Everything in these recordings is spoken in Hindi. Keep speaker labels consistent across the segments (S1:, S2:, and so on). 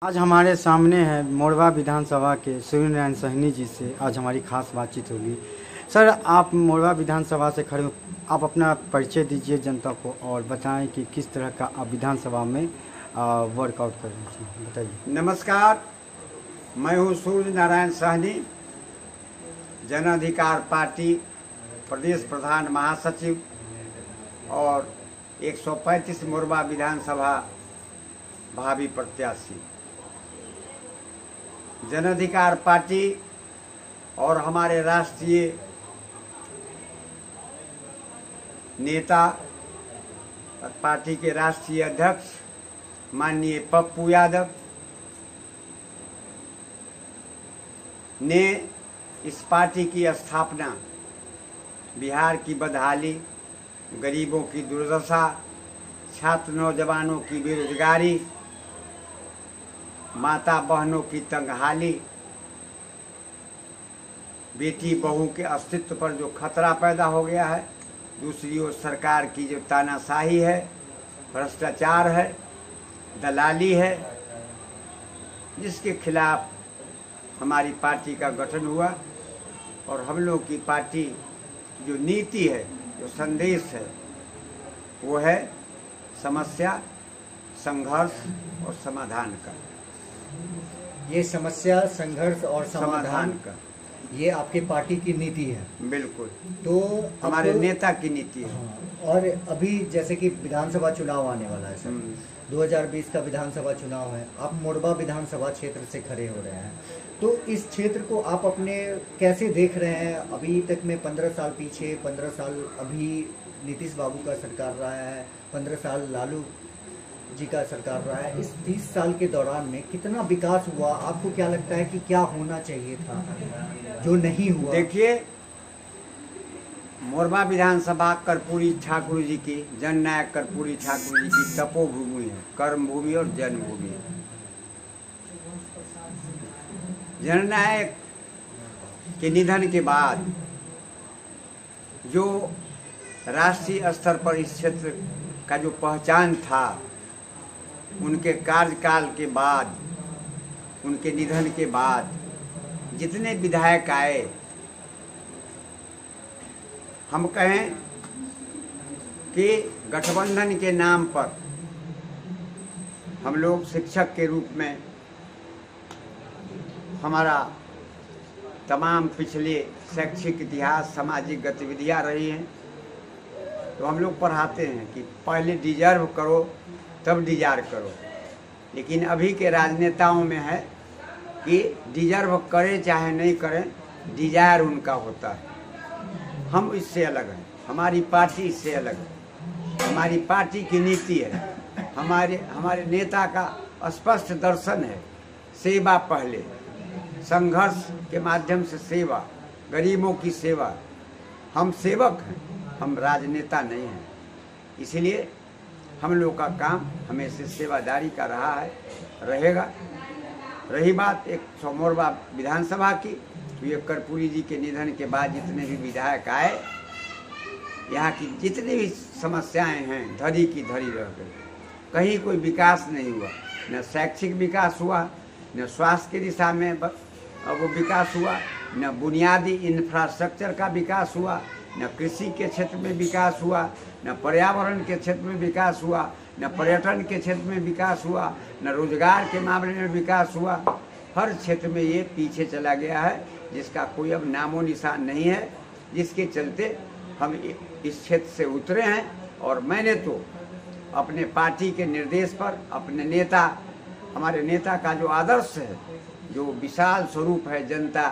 S1: आज हमारे सामने है मोरवा विधानसभा के सूर्यनारायण सहनी जी से आज हमारी खास बातचीत होगी। सर, आप मोरवा विधानसभा से खड़े हो, आप अपना परिचय दीजिए जनता को और बताएं कि किस तरह का आप विधानसभा में वर्कआउट कर रहे हैं, बताइए।
S2: नमस्कार, मैं हूँ सूर्यनारायण सहनी, जन अधिकार पार्टी प्रदेश प्रधान महासचिव और 135 मोरवा विधानसभा भावी प्रत्याशी। जन अधिकार पार्टी और हमारे राष्ट्रीय नेता पार्टी के राष्ट्रीय अध्यक्ष माननीय पप्पू यादव ने इस पार्टी की स्थापना बिहार की बदहाली, गरीबों की दुर्दशा, छात्र नौजवानों की बेरोजगारी, माता बहनों की तंगहाली, बेटी बहू के अस्तित्व पर जो खतरा पैदा हो गया है, दूसरी ओर सरकार की जो तानाशाही है, भ्रष्टाचार है, दलाली है, जिसके खिलाफ हमारी पार्टी का गठन हुआ। और हम लोग की पार्टी जो नीति है, जो संदेश है, वो है समस्या, संघर्ष और समाधान का।
S3: ये समस्या, संघर्ष और समाधान
S2: का
S3: ये आपकी पार्टी की नीति है।
S2: बिल्कुल,
S3: तो
S2: हमारे नेता की नीति है।
S3: हाँ, और अभी जैसे कि विधानसभा चुनाव आने वाला है सर, 2020 का विधानसभा चुनाव है, आप मोरवा विधानसभा क्षेत्र से खड़े हो रहे हैं, तो इस क्षेत्र को आप अपने कैसे देख रहे हैं? अभी तक में 15 साल पीछे, 15 साल अभी नीतीश बाबू का सरकार रहा है, 15 साल लालू जी का सरकार रहा है। इस 30 साल के दौरान में कितना विकास हुआ? आपको क्या लगता है कि क्या होना चाहिए था जो नहीं हुआ?
S2: देखिए, मोरवा विधानसभा कर्पूरी ठाकुर जी की, जननायक कर्पूरी ठाकुर जी की तपोभूमि है, कर्म भूमि और जन्मभूमि है। जननायक के निधन के बाद जो राष्ट्रीय स्तर पर इस क्षेत्र का जो पहचान था, उनके कार्यकाल के बाद, उनके निधन के बाद जितने विधायक आए, हम कहें कि गठबंधन के नाम पर हम लोग शिक्षक के रूप में हमारा तमाम पिछले शैक्षिक इतिहास, सामाजिक गतिविधियां रही हैं, तो हम लोग पढ़ाते हैं कि पहले डिजर्व करो तब डिजायर करो। लेकिन अभी के राजनेताओं में है कि डिजर्व करें चाहे नहीं करें, डिजायर उनका होता है। हम इससे अलग हैं, हमारी पार्टी इससे अलग है। हमारी पार्टी की नीति है, हमारे नेता का स्पष्ट दर्शन है, सेवा पहले, संघर्ष के माध्यम से सेवा, गरीबों की सेवा। हम सेवक हैं, हम राजनेता नहीं हैं। इसलिए हम लोग का काम हमेशा सेवादारी का रहा है, रहेगा। रही बात एक मोरवा विधानसभा की, तो ये कर्पूरी जी के निधन के बाद जितने भी विधायक आए, यहाँ की जितनी भी समस्याएं हैं धरी की धरी रह गई। कहीं कोई विकास नहीं हुआ, न शैक्षिक विकास हुआ, न स्वास्थ्य की दिशा में वो विकास हुआ, न बुनियादी इंफ्रास्ट्रक्चर का विकास हुआ, न कृषि के क्षेत्र में विकास हुआ, न पर्यावरण के क्षेत्र में विकास हुआ, न पर्यटन के क्षेत्र में विकास हुआ, न रोजगार के मामले में विकास हुआ। हर क्षेत्र में ये पीछे चला गया है, जिसका कोई अब नामो निशान नहीं है, जिसके चलते हम इस क्षेत्र से उतरे हैं। और मैंने तो अपने पार्टी के निर्देश पर, अपने नेता, हमारे नेता का जो आदर्श है, जो विशाल स्वरूप है जनता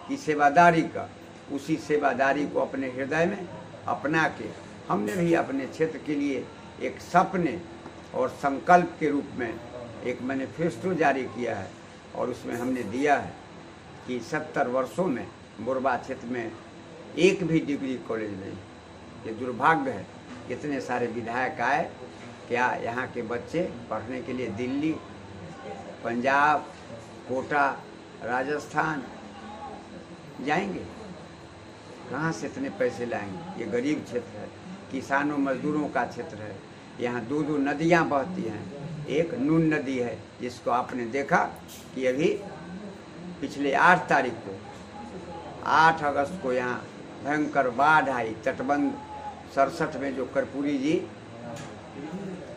S2: की सेवादारी का, उसी सेवादारी को अपने हृदय में अपना के हमने भी अपने क्षेत्र के लिए एक सपने और संकल्प के रूप में एक मैनिफेस्टो जारी किया है। और उसमें हमने दिया है कि 70 वर्षों में मोरवा क्षेत्र में एक भी डिग्री कॉलेज नहीं। ये दुर्भाग्य है, इतने सारे विधायक आए, क्या यहाँ के बच्चे पढ़ने के लिए दिल्ली, पंजाब, कोटा, राजस्थान जाएंगे? कहाँ से इतने पैसे लाएंगे? ये गरीब क्षेत्र है, किसानों मजदूरों का क्षेत्र है, यहाँ 2 नदियाँ बहती हैं। एक नून नदी है जिसको आपने देखा कि अभी पिछले 8 तारीख को 8 अगस्त को यहाँ भयंकर बाढ़ आई। तटबंध 67 में जो कर्पूरी जी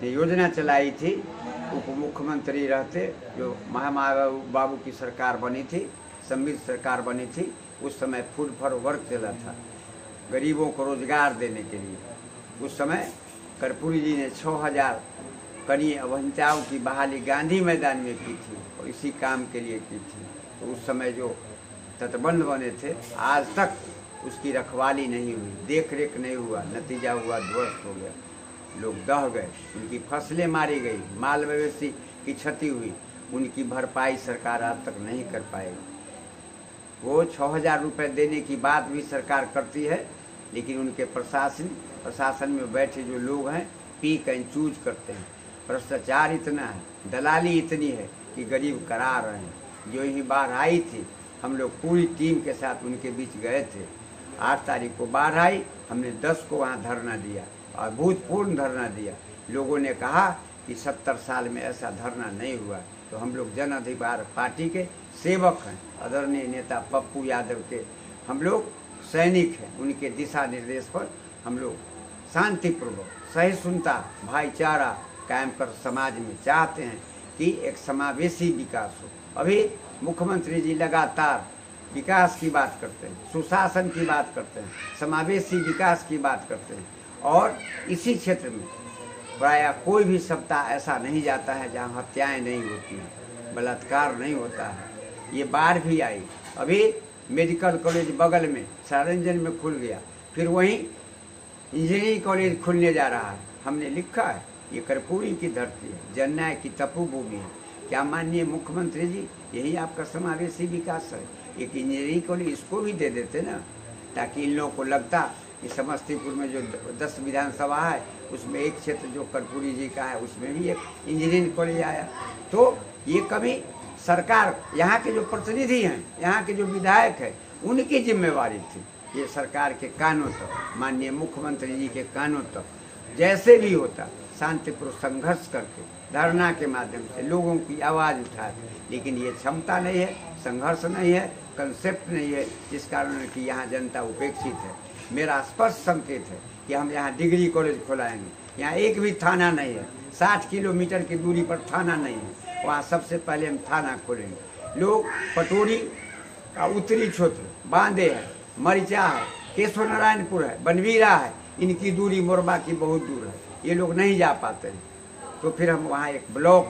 S2: ने योजना चलाई थी, उप मुख्यमंत्री रहते, जो महामाया बाबू की सरकार बनी थी, समृद्ध सरकार बनी थी, उस समय फूड फॉर वर्क चला था, गरीबों को रोजगार देने के लिए। उस समय कर्पूरी जी ने 6000 कनीय अभियंताओं की बहाली गांधी मैदान में की थी और इसी काम के लिए की थी। तो उस समय जो तटबंध बने थे, आज तक उसकी रखवाली नहीं हुई, देख रेख नहीं हुआ, नतीजा हुआ ध्वस्त हो गया, लोग दह गए, उनकी फसलें मारी गई, माल मवेशी की क्षति हुई, उनकी भरपाई सरकार आज तक नहीं कर पाएगी। वो 6000 रुपये देने की बात भी सरकार करती है, लेकिन उनके प्रशासन में बैठे जो लोग हैं पीक एंड चूज करते हैं। भ्रष्टाचार इतना है, दलाली इतनी है कि गरीब करा रहे हैं। जो ही बाढ़ आई थी, हम लोग पूरी टीम के साथ उनके बीच गए थे। 8 तारीख को बाढ़ आई, हमने 10 को वहाँ धरना दिया, अभूतपूर्व धरना दिया। लोगों ने कहा कि 70 साल में ऐसा धरना नहीं हुआ। तो हम लोग जन अधिकार पार्टी के सेवक हैं, आदरणीय नेता पप्पू यादव के हम लोग सैनिक हैं। उनके दिशा निर्देश पर हम लोग शांतिपूर्वक सहिष्णुता भाईचारा कायम कर समाज में चाहते हैं कि एक समावेशी विकास हो। अभी मुख्यमंत्री जी लगातार विकास की बात करते हैं, सुशासन की बात करते हैं, समावेशी विकास की बात करते हैं, और इसी क्षेत्र में प्रायः कोई भी सप्ताह ऐसा नहीं जाता है जहाँ हत्याएं नहीं होती हैं, बलात्कार नहीं होता है। ये बाढ़ भी आई, अभी मेडिकल कॉलेज बगल में सारंजन में खुल गया, फिर वहीं इंजीनियरिंग कॉलेज खुलने जा रहा है। हमने लिखा है ये कर्पूरी की धरती है, जनन्याय की तपोभूमि है। क्या माननीय मुख्यमंत्री जी, यही आपका समावेशी विकास है? एक इंजीनियरिंग कॉलेज इसको भी दे देते ना, ताकि इन लोगों को लगता कि समस्तीपुर में जो 10 विधानसभा है उसमें एक क्षेत्र जो कर्पूरी जी का है उसमें भी एक इंजीनियरिंग कॉलेज आया। तो ये कभी सरकार, यहाँ के जो प्रतिनिधि हैं, यहाँ के जो विधायक हैं, उनकी जिम्मेवारी थी। ये सरकार के कानों तक, माननीय मुख्यमंत्री जी के कानों तक जैसे भी होता शांतिपूर्वक संघर्ष करके धरना के माध्यम से लोगों की आवाज़ उठाए। लेकिन ये क्षमता नहीं है, संघर्ष नहीं है, कंसेप्ट नहीं है, जिस कारण कि यहाँ जनता उपेक्षित है। मेरा स्पष्ट संकेत है कि हम यहाँ डिग्री कॉलेज खोलाएंगे। यहाँ एक भी थाना नहीं है, 60 किलोमीटर की दूरी पर थाना नहीं है, वहाँ सबसे पहले हम थाना खोलेंगे। लोग पटोरी का उत्तरी क्षेत्र, बांदे है, मरिचा है, केशव नारायणपुर है, बनवीरा है, इनकी दूरी मोरबा की बहुत दूर है, ये लोग नहीं जा पाते हैं। तो फिर हम वहाँ एक ब्लॉक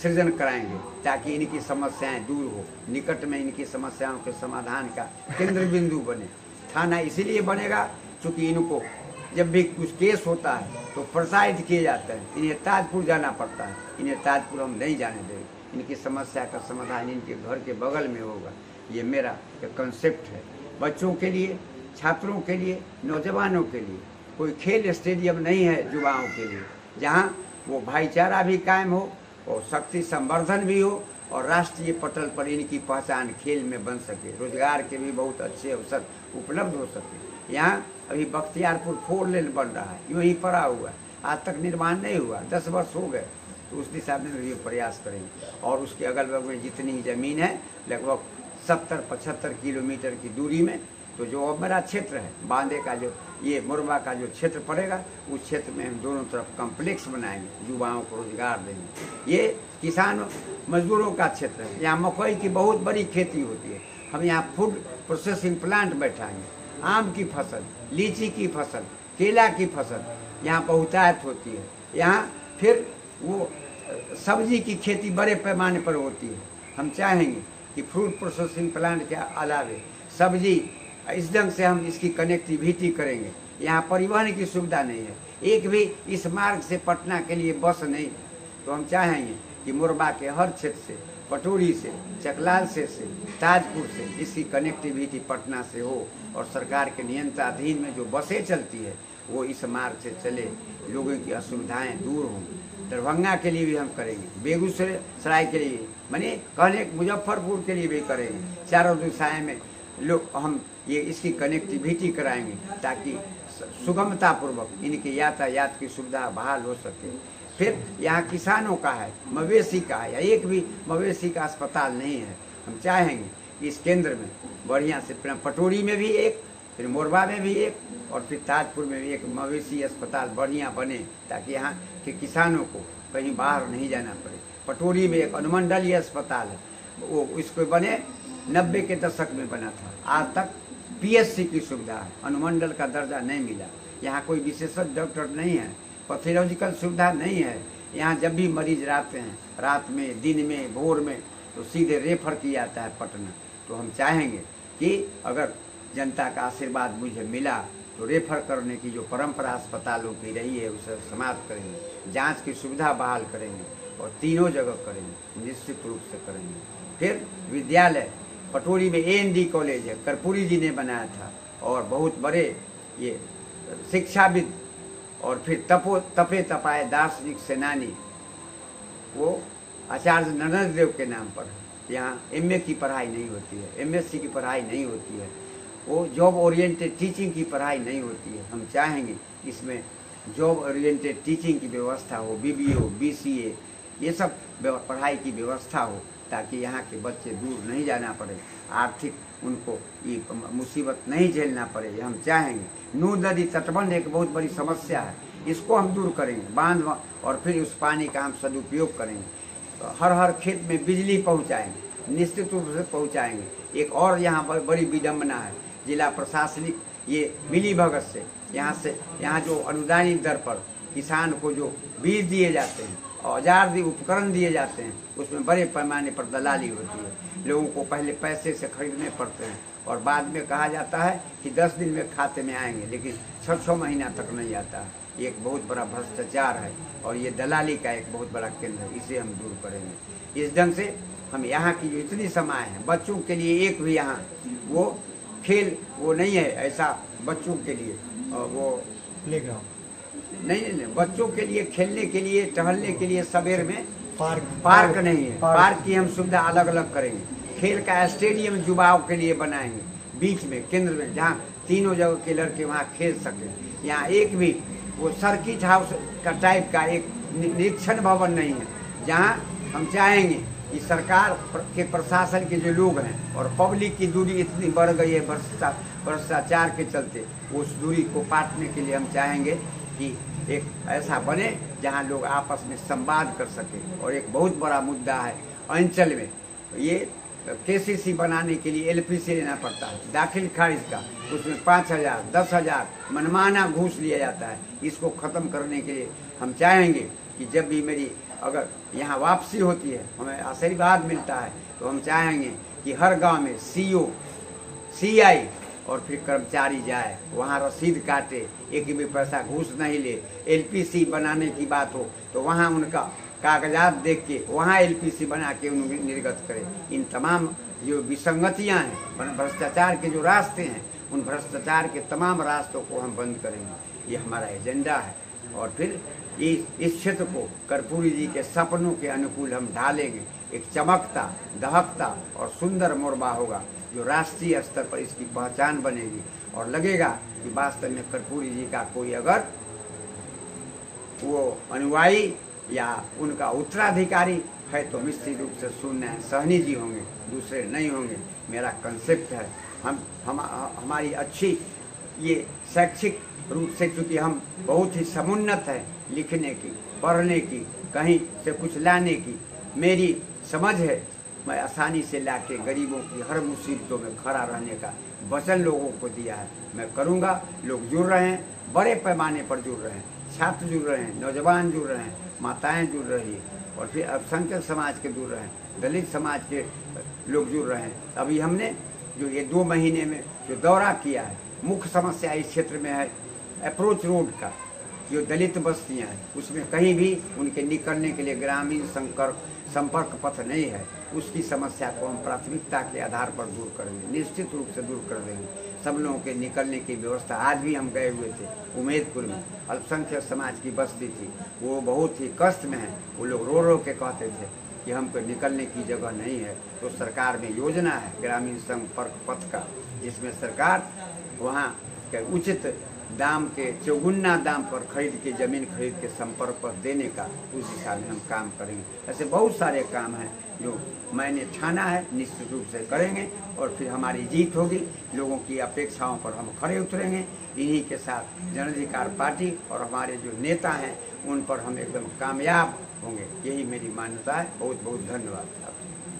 S2: सृजन कराएंगे ताकि इनकी समस्याएं दूर हो, निकट में इनकी समस्याओं के समाधान का केंद्र बिंदु बने। थाना इसीलिए बनेगा क्योंकि इनको जब भी कुछ केस होता है तो प्रसारित किए जाते हैं, इन्हें ताजपुर जाना पड़ता है। इन्हें ताजपुर हम नहीं जाने देंगे, इनकी समस्या का समाधान इनके घर के बगल में होगा। ये मेरा एक कंसेप्ट है। बच्चों के लिए, छात्रों के लिए, नौजवानों के लिए कोई खेल स्टेडियम नहीं है युवाओं के लिए, जहाँ वो भाईचारा भी कायम हो और शक्ति संवर्धन भी हो और राष्ट्रीय पटल पर इनकी पहचान खेल में बन सके, रोजगार के भी बहुत अच्छे अवसर उपलब्ध हो सके। यहाँ अभी बख्तियारपुर 4 लेन बन रहा है, यूँ ही पड़ा हुआ है, आज तक निर्माण नहीं हुआ, 10 वर्ष हो गए। तो उस दिशा में भी प्रयास करेंगे। और उसके अगल बगल में जितनी ही ज़मीन है, लगभग 70-75 किलोमीटर की दूरी में, तो जो मेरा क्षेत्र है बांदे का, जो ये मोरबा का जो क्षेत्र पड़ेगा, उस क्षेत्र में हम दोनों तरफ कम्प्लेक्स बनाएंगे, युवाओं को रोजगार देंगे। ये किसान मजदूरों का क्षेत्र है, यहाँ मकई की बहुत बड़ी खेती होती है। हम यहाँ फूड प्रोसेसिंग प्लांट बैठाएंगे, आम की फसल, लीची की फसल, केला की फसल यहाँ बहुतायत होती है। यहाँ फिर वो सब्जी की खेती बड़े पैमाने पर होती है। हम चाहेंगे कि फ्रूट प्रोसेसिंग प्लांट के अलावे सब्जी, इस ढंग से हम इसकी कनेक्टिविटी करेंगे। यहाँ परिवहन की सुविधा नहीं है, एक भी इस मार्ग से पटना के लिए बस नहीं। तो हम चाहेंगे कि मोरबा के हर क्षेत्र से, पटोरी से, चकलाल से ताजपुर से इसकी कनेक्टिविटी पटना से हो और सरकार के नियंत्रणाधीन में जो बसें चलती है वो इस मार्ग से चले, लोगों की असुविधाएं दूर हों। दरभंगा के लिए भी हम करेंगे, बेगूसराय के लिए, माने कहने मुजफ्फरपुर के लिए भी करेंगे। चारों दिशाएं में लोग हम ये इसकी कनेक्टिविटी कराएंगे ताकि सुगमता पूर्वक इनके यातायात की सुविधा बहाल हो सके। फिर यहाँ किसानों का है, मवेशी का है, या एक भी मवेशी का अस्पताल नहीं है। हम चाहेंगे कि इस केंद्र में बढ़िया से पटोरी में भी एक, फिर मोरबा में भी एक, और फिर ताजपुर में भी एक मवेशी अस्पताल बढ़िया बने, ताकि यहाँ के किसानों को कहीं बाहर नहीं जाना पड़े। पटोरी में एक अनुमंडलीय अस्पताल है, वो इसको बने 90 के दशक में बना था। आज तक पीएचसी की सुविधा है, अनुमंडल का दर्जा नहीं मिला। यहाँ कोई विशेषज्ञ डॉक्टर नहीं है, पैथोलॉजिकल सुविधा नहीं है। यहाँ जब भी मरीज रहते हैं, रात में, दिन में, भोर में, तो सीधे रेफर किया जाता है पटना। तो हम चाहेंगे कि अगर जनता का आशीर्वाद मुझे मिला तो रेफर करने की जो परंपरा अस्पतालों की रही है उसे समाप्त करेंगे, जांच की सुविधा बहाल करेंगे और तीनों जगह करेंगे, निश्चित रूप से करेंगे। फिर विद्यालय पटोरी में AND कॉलेज है, कर्पूरी जी ने बनाया था, और बहुत बड़े ये शिक्षाविद और फिर तपे तपाए दार्शनिक सेनानी वो आचार्य नरेंद्र देव के नाम पर। यहाँ MA की पढ़ाई नहीं होती है, MSc की पढ़ाई नहीं होती है, वो जॉब ओरिएंटेड टीचिंग की पढ़ाई नहीं होती है। हम चाहेंगे इसमें जॉब ओरिएंटेड टीचिंग की व्यवस्था हो, BBO, BCA, ये सब पढ़ाई की व्यवस्था हो, ताकि यहाँ के बच्चे दूर नहीं जाना पड़े, आर्थिक उनको ये मुसीबत नहीं झेलना पड़े। हम चाहेंगे नून नदी तटबंध एक बहुत बड़ी समस्या है, इसको हम दूर करेंगे, बांध, और फिर उस पानी का हम सदुपयोग करेंगे। तो हर खेत में बिजली पहुँचाएंगे, निश्चित रूप से पहुँचाएंगे। एक और यहाँ पर बड़ी विडम्बना है, जिला प्रशासनिक ये मिली भगत से यहाँ जो अनुदानित दर पर किसान को जो बीज दिए जाते हैं, औजार उपकरण दिए जाते हैं, उसमें बड़े पैमाने पर दलाली होती है। लोगों को पहले पैसे से खरीदने पड़ते हैं और बाद में कहा जाता है कि 10 दिन में खाते में आएंगे, लेकिन 6 महीना तक नहीं आता है। ये एक बहुत बड़ा भ्रष्टाचार है और ये दलाली का एक बहुत बड़ा केंद्र है, इसे हम दूर करेंगे। इस ढंग से हम यहाँ की जो इतनी समाएँ हैं, बच्चों के लिए एक भी यहाँ वो खेल वो नहीं है ऐसा, बच्चों के लिए वो
S3: प्लेग्राउंड
S2: नहीं, बच्चों के लिए खेलने के लिए, टहलने के लिए सवेर में
S3: पार्क
S2: नहीं है। पार्क की हम सुविधा अलग अलग करेंगे। खेल का स्टेडियम युवाओं के लिए बनाएंगे, बीच में केंद्र में, जहाँ तीनों जगह के लड़के वहाँ खेल सकें। यहाँ एक भी वो सर्किट हाउस का टाइप का एक निरीक्षण भवन नहीं है, जहाँ हम चाहेंगे कि सरकार के प्रशासन के जो लोग हैं और पब्लिक की दूरी इतनी बढ़ गई है भ्रष्टाचार के चलते, उस दूरी को पाटने के लिए हम चाहेंगे कि एक ऐसा बने जहां लोग आपस में संवाद कर सके। और एक बहुत बड़ा मुद्दा है अंचल में, ये KCC बनाने के लिए LPC लेना पड़ता है, दाखिल खारिज का, उसमें 5,000 10,000 मनमाना घूस लिया जाता है। इसको ख़त्म करने के लिए हम चाहेंगे कि जब भी मेरी अगर यहाँ वापसी होती है, हमें आशीर्वाद मिलता है, तो हम चाहेंगे कि हर गांव में CO, CI और फिर कर्मचारी जाए, वहाँ रसीद काटे, एक भी पैसा घूस नहीं ले। LPC बनाने की बात हो तो वहाँ उनका कागजात देख के वहाँ LPC बना के उन्हें निर्गत करें। इन तमाम जो विसंगतियाँ हैं, भ्रष्टाचार के जो रास्ते हैं, उन भ्रष्टाचार के तमाम रास्तों को हम बंद करेंगे, ये हमारा एजेंडा है। और फिर इस क्षेत्र को कर्पूरी जी के सपनों के अनुकूल हम ढालेंगे। एक चमकता, दहकता और सुंदर मोरबा होगा, जो राष्ट्रीय स्तर पर इसकी पहचान बनेगी और लगेगा कि वास्तव में कर्पूरी जी का कोई अगर वो अनुयायी या उनका उत्तराधिकारी है तो निश्चित रूप से शून्य सहनी जी होंगे, दूसरे नहीं होंगे। मेरा कंसेप्ट है। हमारी अच्छी ये शैक्षिक रूप से, चूँकि हम बहुत ही समुन्नत है लिखने की, पढ़ने की, कहीं से कुछ लाने की मेरी समझ है, मैं आसानी से लाके गरीबों की हर मुसीबतों में खड़ा रहने का वचन लोगों को दिया है। मैं करूँगा। लोग जुड़ रहे हैं, बड़े पैमाने पर जुड़ रहे हैं, छात्र जुड़ रहे हैं, नौजवान जुड़ रहे हैं, माताएं जुड़ रही हैं, और फिर अल्पसंख्यक समाज के जुड़ रहे हैं, दलित समाज के लोग जुड़ रहे हैं। अभी हमने जो ये 2 महीने में जो दौरा किया है, मुख्य समस्या इस क्षेत्र में है अप्रोच रोड का, जो दलित बस्तियाँ हैं, उसमें कहीं भी उनके निकलने के लिए ग्रामीण संपर्क पथ नहीं है। उसकी समस्या को हम प्राथमिकता के आधार पर दूर करेंगे, निश्चित रूप से दूर कर देंगे। सब लोगों के निकलने की व्यवस्था, आज भी हम गए हुए थे उम्मेदपुर में, अल्पसंख्यक समाज की बस्ती थी, वो बहुत ही कष्ट में है। वो लोग रो रो के कहते थे कि हमको निकलने की जगह नहीं है। तो सरकार में योजना है ग्रामीण संपर्क पथ का, जिसमें सरकार वहाँ के उचित दाम के चौगुना दाम पर खरीद के ज़मीन खरीद के संपर्क पर देने का उस दिशा में हम काम करेंगे। ऐसे बहुत सारे काम हैं जो मैंने ठाना है, निश्चित रूप से करेंगे और फिर हमारी जीत होगी। लोगों की अपेक्षाओं पर हम खड़े उतरेंगे। इन्हीं के साथ जन अधिकार पार्टी और हमारे जो नेता हैं उन पर हम एकदम कामयाब होंगे, यही मेरी मान्यता है। बहुत बहुत धन्यवाद आपको।